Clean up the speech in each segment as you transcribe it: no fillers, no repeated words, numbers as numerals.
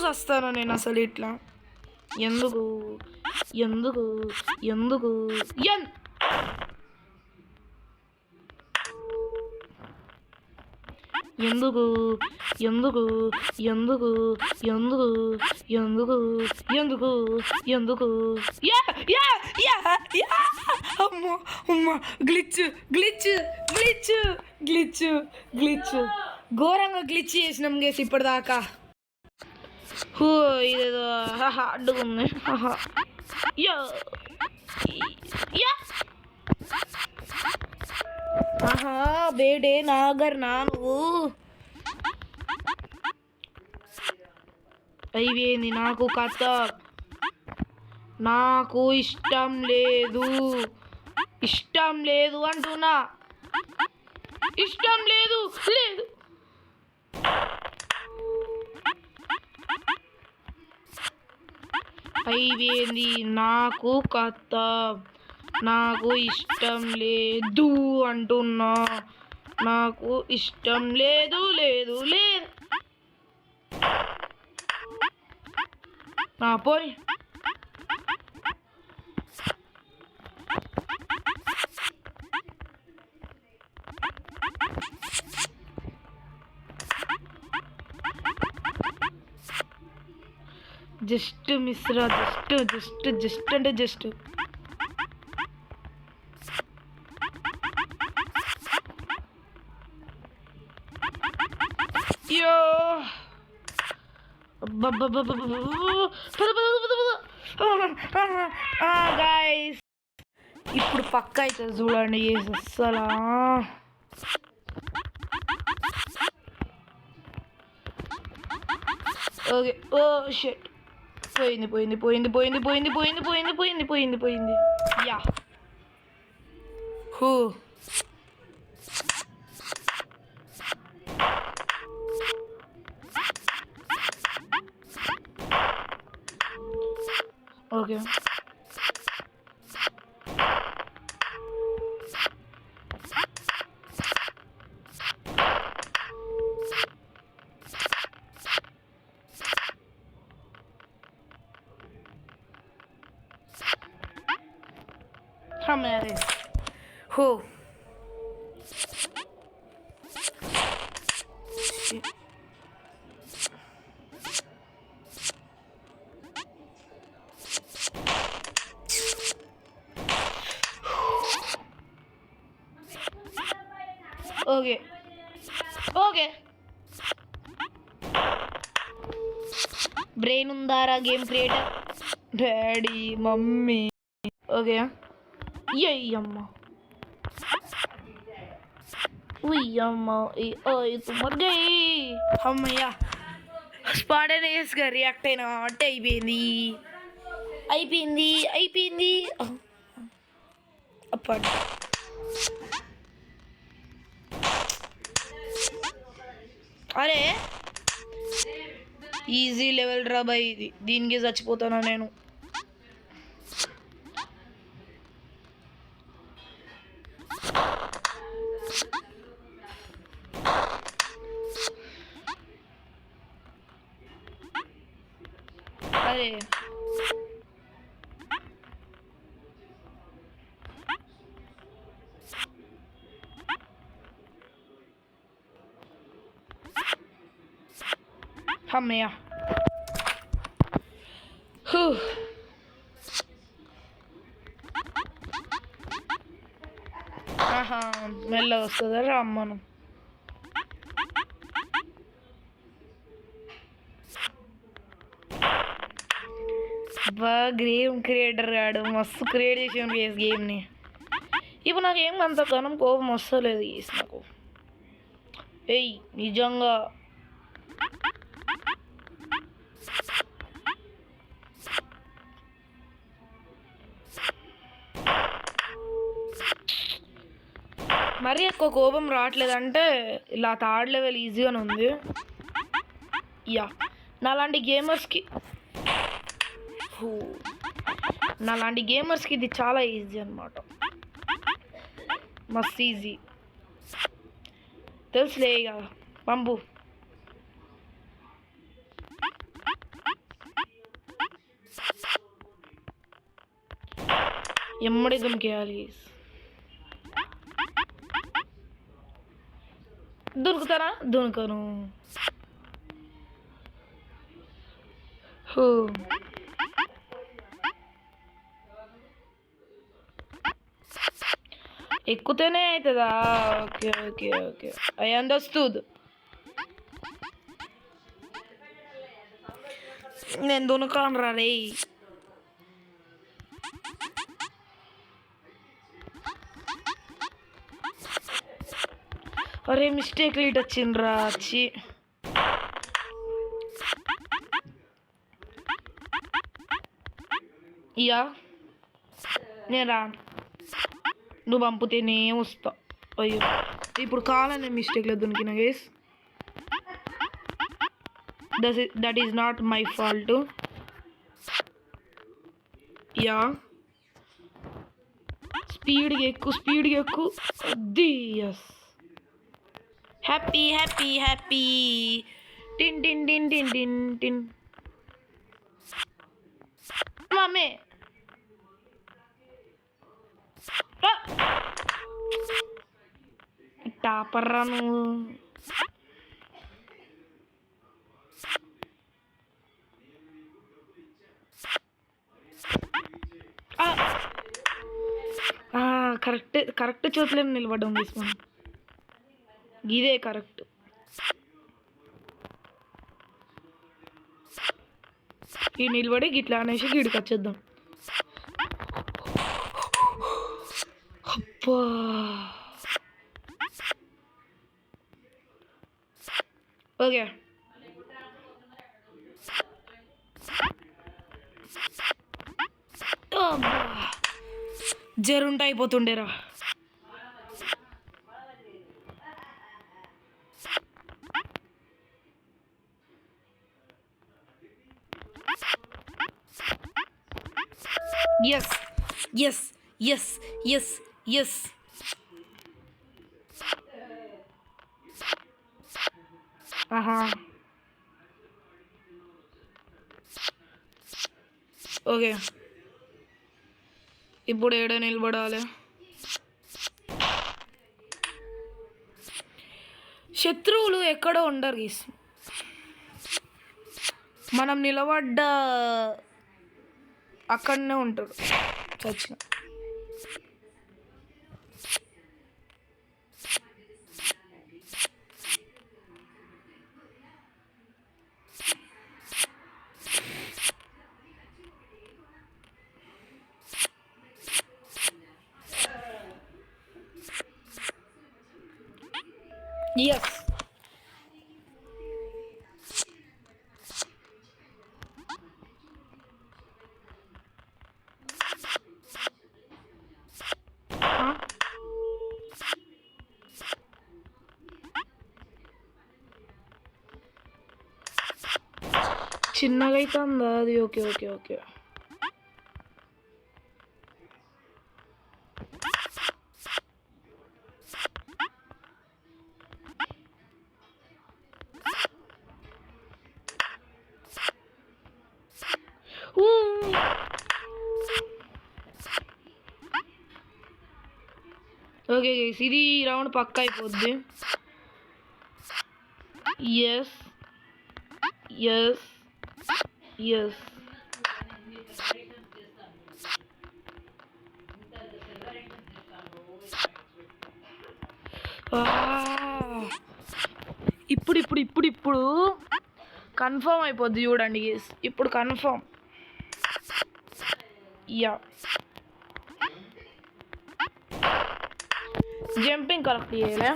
వస్తాను నేను అసలు ఇట్లా ఎందుకు ఎందుకు ఎందుకు ఎందుకు ఎందుకు ఎందుకు ఎందుకు ఎందుకు ఎందుకు ఎందుకు అమ్మో అమ్మా glitch glitch glitch glitch glitch ఘోరంగా గ్లిచ్ చేసినాం గేసి ఇప్పటిదాకా ఇదేదో హార్డ్గా ఉంది ಬೇಡೆ ನಾಗರ್ ನಾನು అయిపోయింది నాకు కథ నాకు ఇష్టం లేదు అంటున్నా ఇష్టం లేదు అయిపోయింది నాకు కథ నాకు ఇష్టం లేదు అంటున్నా నాకు ఇష్టం లేదు పోయి జస్ట్ మిస్రా జస్ట్ అంటే జస్ట్ గైస్ ఇప్పుడు పక్క అవుతుంది చూడండి అస్సలా ఓకే ఓ షట్ పోయింది యా హూ ఓకే हमारे हो ओके ओके ब्रेन ఉందారా game creator daddy mummy okay అమ్మ तो मर गई అమ్మయ్యా స్పాడనేస్గా రియాక్ట్ అయినా అంటే అయిపోయింది అప్పటి అరే ఈజీ లెవెల్ రా బాయ్ ఇది దీనికి చచ్చిపోతానా నేను अरे हमें మెల్ల వస్తుందా రమ్మను గేమ్ క్రియేటర్ కాడు మస్తు క్రియేట్ చేసాను గేమ్ని ఇప్పుడు నాకు ఏం అంత కనం కోపం వస్తలేదు నాకు నిజంగా మరీ ఎక్కువ కోపం రావట్లేదంటే ఇలా థర్డ్ లెవెల్ ఈజీగానే ఉంది నాలాంటి గేమర్స్కి ఇది చాలా ఈజీ అన్నమాట మస్తు ఈజీ తెలుసులే ఇక పంపు ఎమ్మడే దునికేయాలి. దునుకుతారా? దునుకను. ఎక్కుతేనే అవుతుందా? Okay okay okay, I understood. నేను దునుకాను రా రే. అరే మిస్టేక్ లీట్ వచ్చిండ్రా. వచ్చి ఇయా నేను రా, నువ్వు పంపుతేనే వస్తా. అయ్యో ఇప్పుడు కావాలని మిస్టేక్లో దునికిన guys. That is not my fault. Yeah స్పీడ్గా ఎక్కు. అది ఎస్. Happy happy happy. టిన్ టిన్ టిన్ టిన్ టిన్ టిన్. మమ్మీ టాపర్రా నువ్వు. కరెక్ట్ చోట్లే నిలబడ్డాం తీసుకుని. ఇదే కరెక్ట్. ఈ నిలబడి గిట్లా అనేసి గిడికి వచ్చేద్దాం. అబ్బా ఓకే. జరుంట అయిపోతుండేరా. Yes yes yes yes yes. ఆహా ఓకే. ఇప్పుడు ఏడ నిలబడాలి? శత్రువులు ఎక్కడో ఉండరు గీస్. మనం నిలబడ్డ అక్కడనే ఉంటారు చచ్చిన. ఎస్ చిన్నగా అవుతుందా అది? Okay okay okay. Okay guys, ఇది రౌండ్ పక్క అయిపోద్ది. Yes yes yes. ఇప్పుడు ఇప్పుడు ఇప్పుడు ఇప్పుడు కన్ఫర్మ్ అయిపోద్ది చూడండి గైస్. ఇప్పుడు కన్ఫర్మ్. యా జంపింగ్ కరెక్ట్ చేయలే.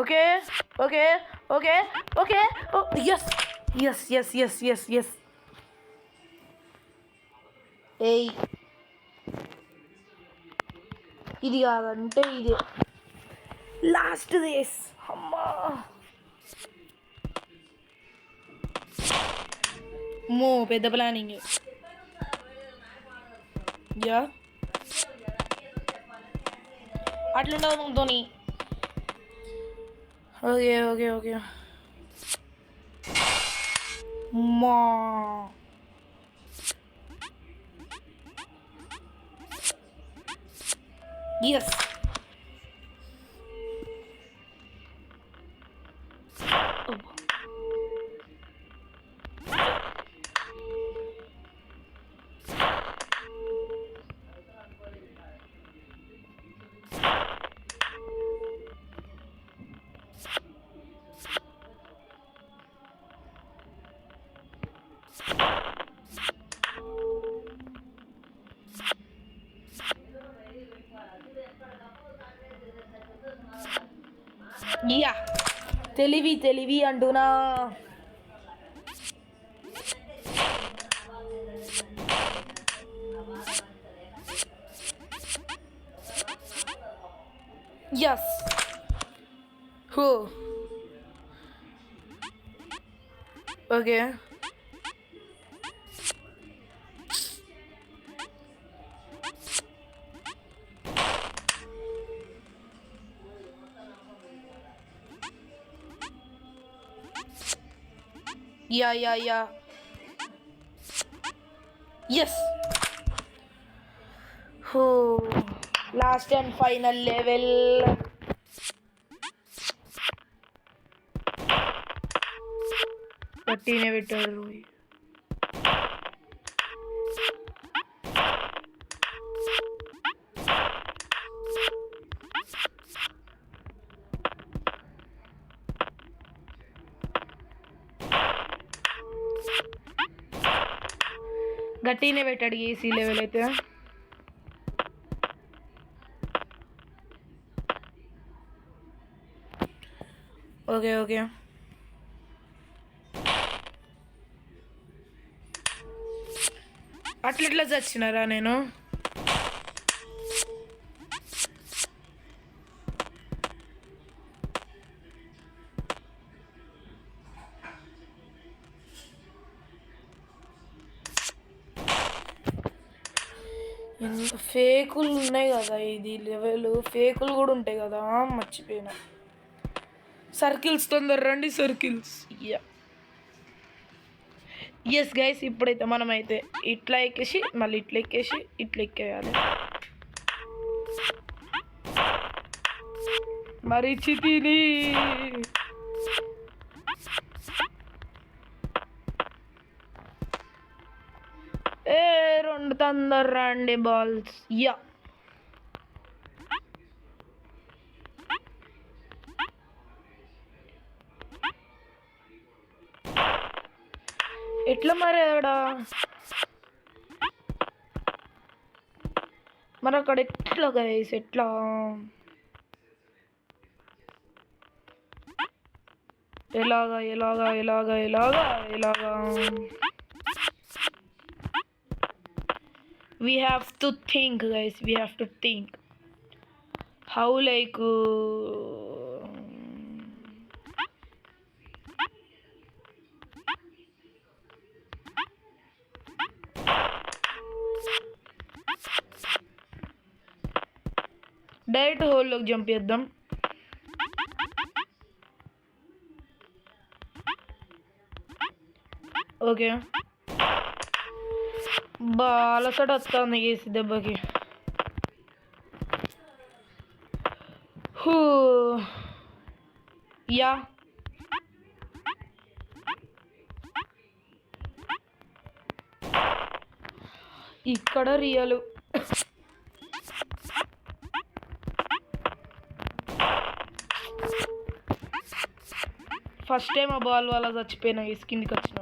Okay okay okay okay. Yes yes yes yes yes yes. ఏయ్ ఇది కాదంటే ఇదే లాస్ట్ రేస్. అమ్మా మో పెద్ద ప్లానింగ్. యా అట్లుండదు మనతోని. ఓకే ఓకే ఓకే మా ఎస్ యా తెలివి తెలివి అంటున్నా. ఎస్ హో ఓకే యా ఎస్ హో లాస్ట్ అండ్ ఫైనల్ లెవెల్. గట్టినే పెట్టాడు. గట్టినే పెట్టాడు ఏసీ లెవెల్ అయితే. ఓకే ఓకే అట్లా చచ్చినారా నేను? ఫేకులు ఉన్నాయి కదా, ఇది లెవెల్ ఫేకులు కూడా ఉంటాయి కదా, మర్చిపోయినా. సర్కిల్స్ తొందర రండి సర్కిల్స్. యా ఎస్ గైస్, ఇప్పుడైతే మనమైతే ఇట్లా ఎక్కేసి మళ్ళీ ఇట్లా ఎక్కేసి ఇట్లా ఎక్కేయాలి. మరి చితిని రెండు తొందర రండి బాల్స్. యా ఎట్లా మరి అక్కడ ఎట్లా గైస్, ఎట్లా ఎలాగా ఎలాగా ఎలాగా ఎలాగా ఎలాగా we have to think guys, we have to think how like direct హోల్లోకి జంప్ చేద్దాం. ఓకే బాలసడ వస్తుంది వేసి దెబ్బకి. హూ యా ఇక్కడ రియల్ ఫస్ట్ టైం ఆ బాల్ వల్ల చచ్చిపోయినా ఈ కిందికి వచ్చిన.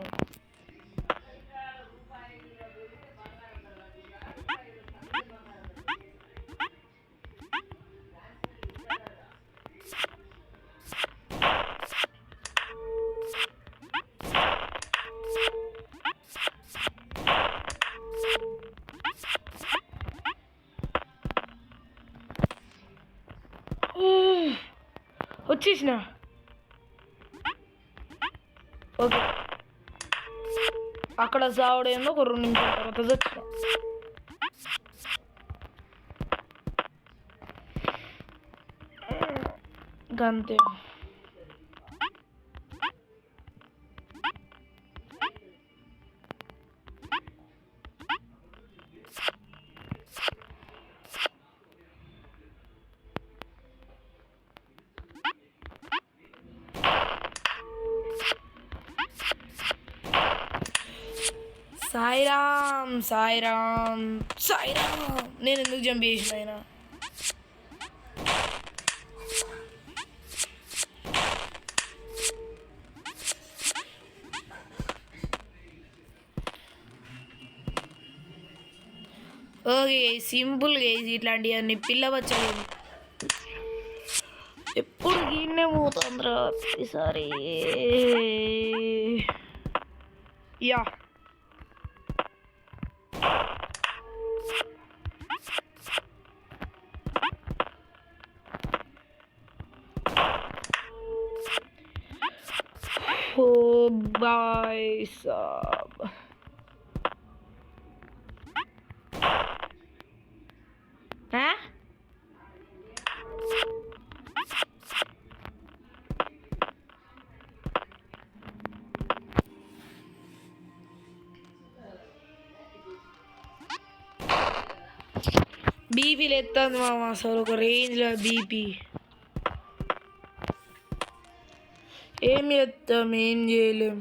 వచ్చేసిన ఓకే అక్కడ చావడేందో ఒక 2 నిమిషాల తర్వాత చచ్చిన. గంతే. సాయిరామ్ సాయిరామ్ సాయిరామ్. నేను ఎందుకు జంప్ చేసిన ఆయన? ఓకే సింపుల్గా ఇట్లాంటివన్నీ పిల్ల వచ్చలేదు. ఎప్పుడు గిన్నె పోతుందిరా ఈసారి. యా ओ भाई साहब. हैं? బీపీ లేస్తుంది మామ, అసలు ఒక రేంజ్లో బీపీ. ఏం చేస్తాం, ఏం చేయలేం.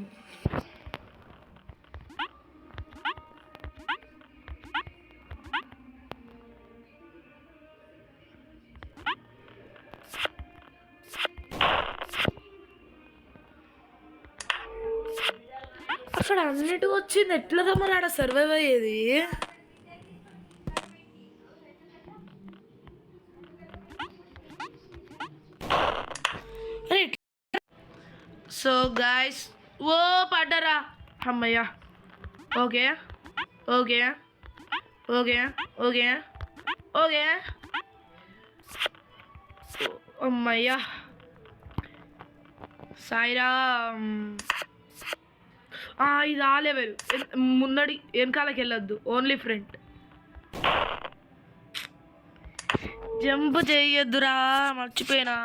అక్కడ అన్నిటి వచ్చింది, ఎట్లా మరి ఆడ సర్వైవ్ అయ్యేది? సో గాయస్, ఓ పడ్డరా అమ్మయ్యా. Okay okay okay okay okay అమ్మయ్యా. సాయిరామ్. ఇది ఆ లెవెల్. ముందడి వెనకాలకి వెళ్ళొద్దు, ఓన్లీ ఫ్రంట్. జంప్ చేయొద్దురా, మర్చిపోయినా.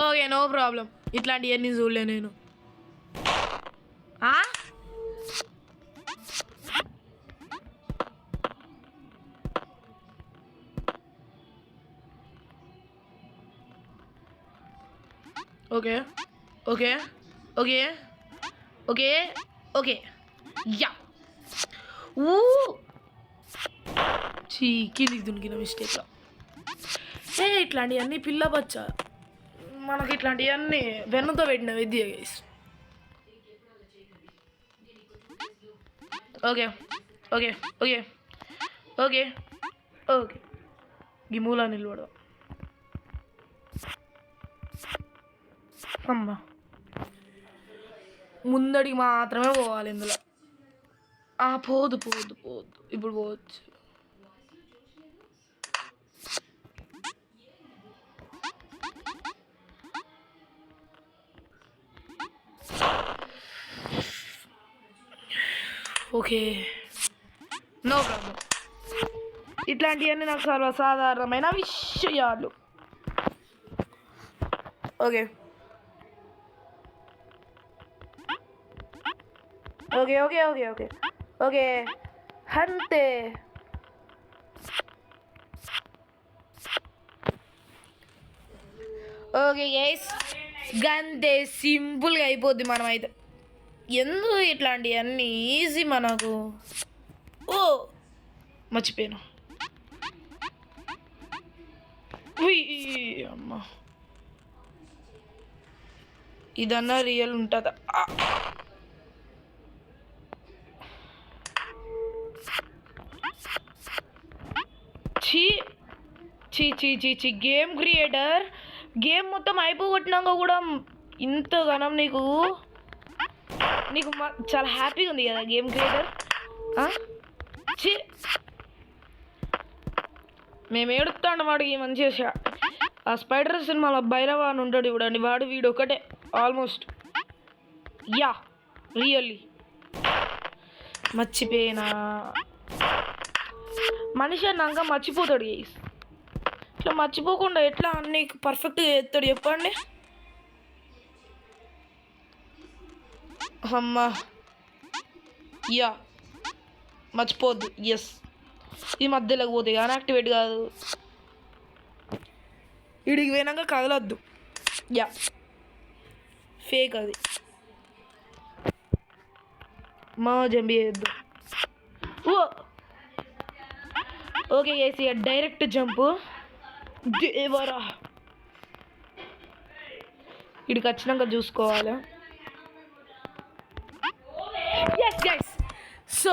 ఓకే నో ప్రాబ్లం, ఇట్లాంటివన్నీ చూడలే నేను. Okay okay okay okay okay yeah. కిందికి దునికిన మిస్టేక్లో. ఇట్లాంటివన్నీ పిల్ల బచ్చా, మనకి ఇట్లాంటివన్నీ వెన్నతో పెట్టిన విద్య guys. Okay okay okay okay okay ఈ మూలా నిలబడదాం. అమ్మా ముందడికి మాత్రమే పోవాలి ఇందులో. పోదు పోదు పోదు, ఇప్పుడు పోవచ్చు. ఓకే నో ప్రాబ్లం, ఇట్లాంటివన్నీ నాకు సర్వసాధారణమైన విషయాలు. Okay okay okay okay okay okay అంతే. ఓకే గైస్, గంతే సింపుల్గా అయిపోద్ది. మనమైతే ఎందుకు ఇట్లాంటివన్నీ ఈజీ మనకు. మర్చిపోయాను. అమ్మా ఇదన్నా రియల్ ఉంటుందా? చీ చీ చీ చీ చీ. గేమ్ క్రియేటర్ గేమ్ మొత్తం అయిపోగొట్టినాక కూడా ఇంతగానం నీకు చాలా హ్యాపీగా ఉంది కదా గేమ్ క్రియేటర్. చీ మేము ఏడుస్తాడు వాడికి మంచిగా. ఆ స్పైడర్ సినిమాలో భైరవ అని ఉంటాడు చూడండి, వీడు ఒకటే ఆల్మోస్ట్. యా రియల్లీ మర్చిపోయినా. మనిషి అన్నాక మర్చిపోతాడు గైస్. ఇట్లా మర్చిపోకుండా ఎట్లా అన్ని పర్ఫెక్ట్గా చేస్తాడు చెప్పండి. అమ్మా యా మర్చిపోద్దు. ఎస్ ఈ మధ్యలోకి పోతే కానీ యాక్టివేట్ కాదు. ఇడికి పోయినాక కదలొద్దు. యా ఫేక్ అది. మా జంబి వేయద్దు. ఓ ఓకే గైస్, ఇక డైరెక్ట్ జంపు. దేవరా ఇడికి వచ్చినాక చూసుకోవాలి. ఎస్ గైస్, సో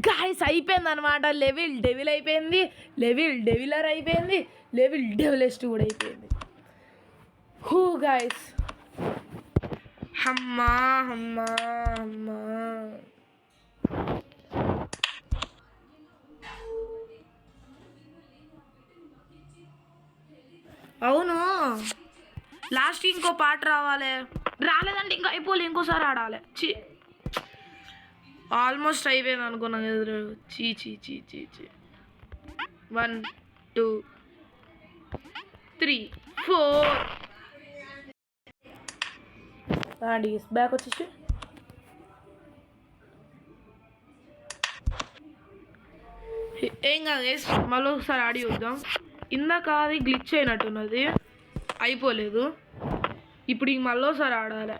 గైస్ అయిపోయింది అనమాట. లెవెల్ డెవిల్ అయిపోయింది, లెవెల్ డెవిలర్ అయిపోయింది, లెవెల్ డెవిలెస్ట్ కూడా అయిపోయింది. హూ గైస్, అమ్మా అమ్మా అమ్మా. అవును, లాస్ట్ ఇంకో పాట రావాలి. రాలేదంటే ఇంకా అయిపోలే, ఇంకోసారి ఆడాలి. ఆల్మోస్ట్ అయిపోయింది అనుకున్నా కదా. చీ చీ చీ చీ చీ. 1 2 3 4 బ్యాక్ వచ్చేసి ఏం కాదు గైస్, మళ్ళీ ఒకసారి ఆడి చూద్దాం. ఇందాక అది గ్లిచ్ అయినట్టున్నది, అయిపోలేదు. ఇప్పుడు ఇంక మళ్ళీ ఒకసారి ఆడాలి.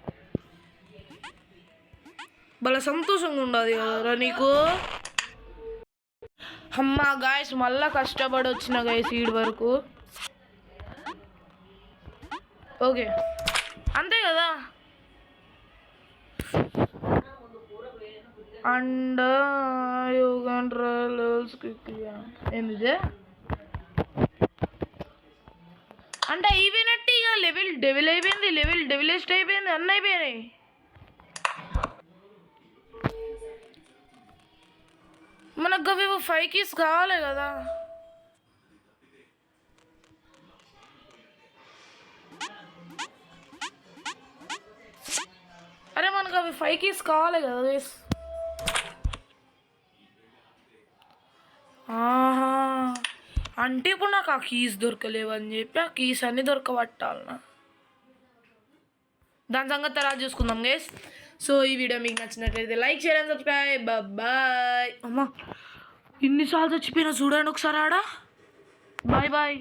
భలే సంతోషంగా ఉండదు కదరా నీకు. అమ్మా గాయస్, మళ్ళా కష్టపడి వచ్చిన గాయస్ ఈడి వరకు. ఓకే అంతే కదా. అండ్ యూ కంట్రోల్ ఏంది అంటే అయిపోయినట్టు. ఇక లెవెల్ డెవిల్ అయిపోయింది, లెవెల్ డెవిలెస్ట్ అయిపోయింది, అన్నీ అయిపోయినాయి. మనకు అవి 5 keys కావాలి కదా. అరే మనకు అవి 5 keys కావాలి కదా వేస్. ఆహా, అంటే ఇప్పుడు నాకు ఆ కీస్ దొరకలేవని చెప్పి ఆ కీస్ అన్నీ దొరకబట్టాలనా. దాని సంగతి తర్వాత చూసుకుందాం గైస్. సో ఈ వీడియో మీకు నచ్చినట్లయితే like, share and subscribe. Bye. అమ్మా ఇన్నిసార్లు చచ్చిపోయినా చూడండి ఒకసారి ఆడ. Bye bye.